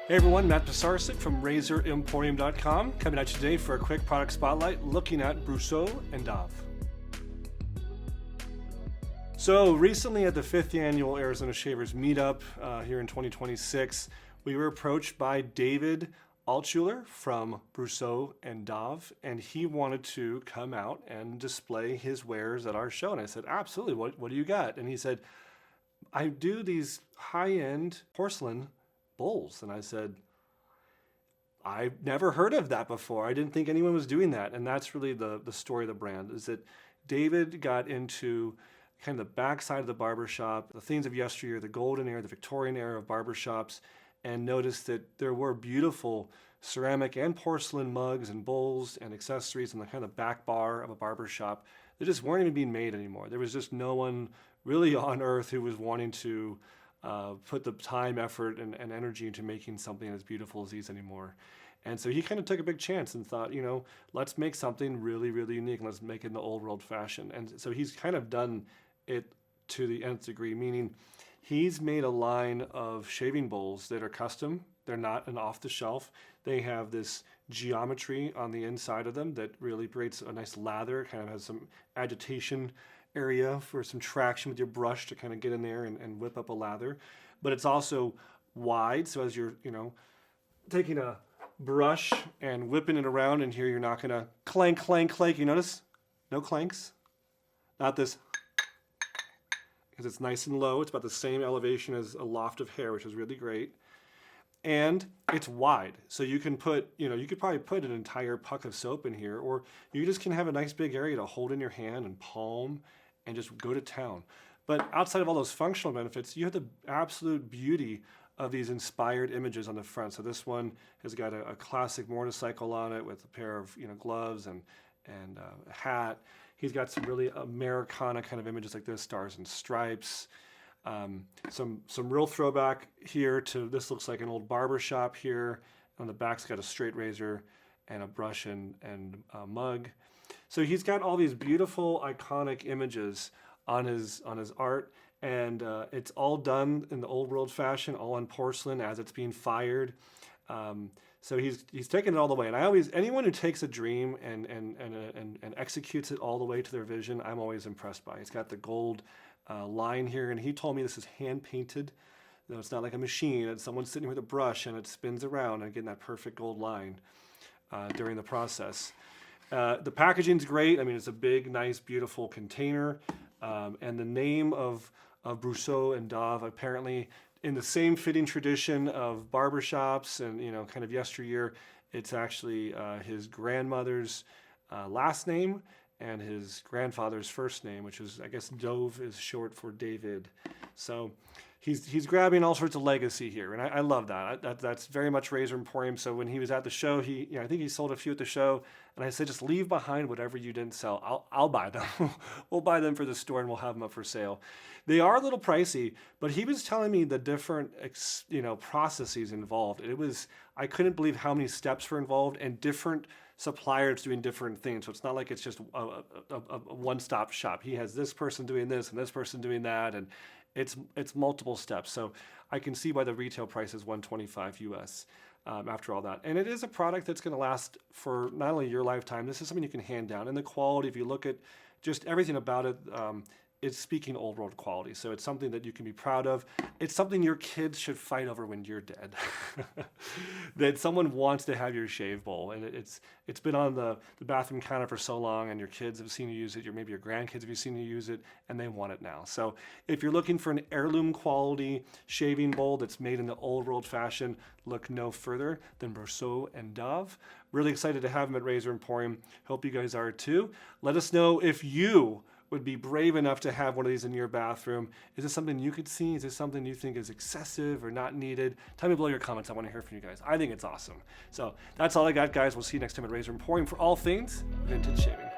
Hey everyone, Matt Pisarcik from RazorEmporium.com coming at you today for a quick product spotlight looking at Brousseau Dov. So recently at the 5th annual Arizona Shavers Meetup here in 2026, we were approached by David Altschuler from Brousseau Dov, and he wanted to come out and display his wares at our show. And I said, absolutely, what do you got? And he said, I do these high-end porcelain bowls. And I said, I've never heard of that before. I didn't think anyone was doing that. And that's really the story of the brand, is that David got into kind of the backside of the barbershop, the things of yesteryear, the golden era, the Victorian era of barbershops, and noticed that there were beautiful ceramic and porcelain mugs and bowls and accessories in the kind of back bar of a barbershop that just weren't even being made anymore. There was just no one really on earth who was wanting to put the time, effort, and energy into making something as beautiful as these anymore. And so he kind of took a big chance and thought, you know, let's make something really, really unique and let's make it in the old world fashion. And so he's kind of done it to the nth degree, meaning he's made a line of shaving bowls that are custom. They're not an off-the-shelf. They have this geometry on the inside of them that really creates a nice lather, kind of has some agitation area for some traction with your brush to kind of get in there and whip up a lather. But it's also wide, so as you're, you know, taking a brush and whipping it around in here, you're not gonna clank, clank, clank. You notice? No clanks. Not this, because it's nice and low. It's about the same elevation as a loft of hair, which is really great. And it's wide, so you can put, you know, you could probably put an entire puck of soap in here, or you just can have a nice big area to hold in your hand and palm and just go to town. But outside of all those functional benefits, you have the absolute beauty of these inspired images on the front. So this one has got a classic motorcycle on it with a pair of, you know, gloves and a hat. He's got some really Americana kind of images like this, stars and stripes. Some real throwback here to, this looks like an old barber shop here. On the back's got a straight razor and a brush and a mug. So he's got all these beautiful iconic images on his art, and it's all done in the old world fashion, all on porcelain as it's being fired. So he's taken it all the way, and anyone who takes a dream and executes it all the way to their vision, I'm always impressed by. He's got the gold line here, and he told me this is hand painted. You know, it's not like a machine. It's someone sitting with a brush and it spins around and getting that perfect gold line during the process. The packaging's great. I mean, it's a big, nice, beautiful container, and the name of Brousseau Dov, apparently in the same fitting tradition of barbershops and, you know, kind of yesteryear, it's actually his grandmother's last name and his grandfather's first name, which is, I guess, Dov is short for David. So he's grabbing all sorts of legacy here, and I love that. That's very much Razor Emporium. So when he was at the show, I think he sold a few at the show, and I said, just leave behind whatever you didn't sell. I'll buy them. We'll buy them for the store, and we'll have them up for sale. They are a little pricey, but he was telling me the different, you know, processes involved. I couldn't believe how many steps were involved and different suppliers doing different things. So it's not like it's just a one-stop shop. He has this person doing this and this person doing that, and it's multiple steps. So I can see why the retail price is $125 US after all that. And it is a product that's going to last for not only your lifetime. This is something you can hand down. And the quality, if you look at just everything about it, it's speaking old world quality. So it's something that you can be proud of. It's something your kids should fight over when you're dead. That someone wants to have your shave bowl, and it's been on the bathroom counter for so long, and your kids have seen you use it, maybe your grandkids have seen you use it, and they want it now. So if you're looking for an heirloom quality shaving bowl that's made in the old world fashion, look no further than Brousseau Dov. Really excited to have them at Razor Emporium. Hope you guys are too. Let us know if you would be brave enough to have one of these in your bathroom. Is this something you could see? Is this something you think is excessive or not needed? Tell me below your comments. I want to hear from you guys. I think it's awesome. So that's all I got, guys. We'll see you next time at Razor Emporium for all things vintage shaving.